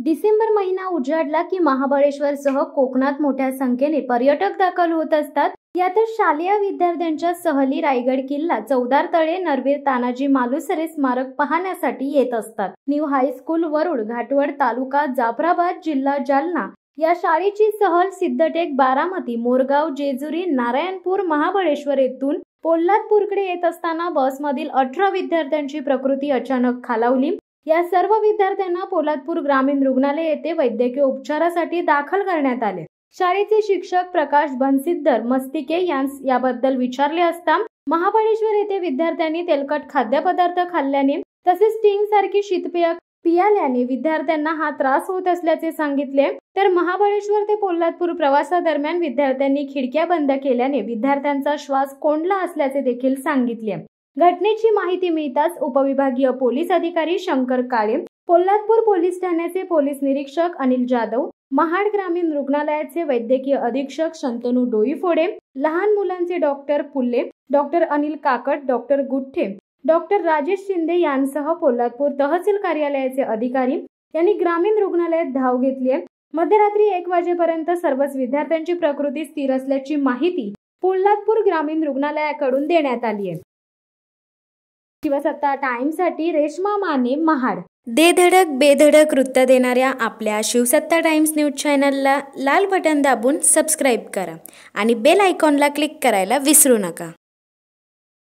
डिसेंबर महिना उजाडला की महाबळेश्वरसह कोकणात मोठ्या संख्येने पर्यटक दाखल होत असतात। यातच शालेय विद्यार्थ्यांच्या सहली रायगड किल्ला, चौदार तळे, नरवीर तानाजी मालुसरे स्मारक पाहण्यासाठी येत असतात। न्यू हायस्कूल वरुड, घाटवड तालुका जाफराबाद, जिल्हा जालना या शाळेची सहल सिद्धटेक, बारामती, मोरगाव, जेजुरी, नारायणपूर, महाबळेश्वर येथून पोलादपूरकडे येत असताना बसमधील 18 विद्यार्थ्यांची प्रकृती अचानक खालावली। या सर्व विद्यार्थ्यांना पोलादपूर ग्रामीण रुग्णालय येथे वैद्यकीय उपचारासाठी दाखल करण्यात आले। शाळेचे शिक्षक प्रकाश बनसिद्धर मस्तिके यांस याबद्दल विचारले असता महाबळेश्वर येथे विद्यार्थ्यांनी तेलकट खाद्यपदार्थ खाल्ल्याने तसेच स्टिंग सारखी शीतपेय पियाल्याने विद्यार्थ्यांना हा त्रास होत असल्याचे सांगितले। तर महाबळेश्वर ते पोलादपूर प्रवासादरम्यान विद्यार्थ्यांनी खिडक्या बंद केल्याने विद्यार्थ्यांचा श्वास कोंडला असल्याचे देखील सांगितले। घटनेची माहिती मिळताच उपविभागीय पोलीस अधिकारी शंकर काळे, पोलादपूर पोलीस ठाण्याचे पोलीस निरीक्षक अनिल जाधव, महाड ग्रामीण रुग्णालयाचे वैद्यकीय अधीक्षक शंतनू डोईफोडे, लहान मुलांचे doctor Pulle, doctor Anil Kakat, doctor Guthe, doctor Rajesh Shinde यांसह पोलादपूर तहसील कार्यालयाचे अधिकारी यांनी ग्रामीण रुग्णालयात धाव घेतली आहे। मध्यरात्री 1 वाजेपर्यंत सर्वच विद्यार्थ्यांची प्रकृती स्थिर असल्याची माहिती पोलादपूर ग्रामीण रुग्णालयाकडून देण्यात आली आहे। शिवसत्ता टाइम्ससाठी रेश्मा माने, महाड। दे धडक बेधडक वृत्त देणाऱ्या आपल्या शिवसत्ता टाइम्स न्यूज चॅनलला लाल बटन दाबून सबस्क्राईब करा आणि बेल आयकॉनला क्लिक करायला विसरू नका।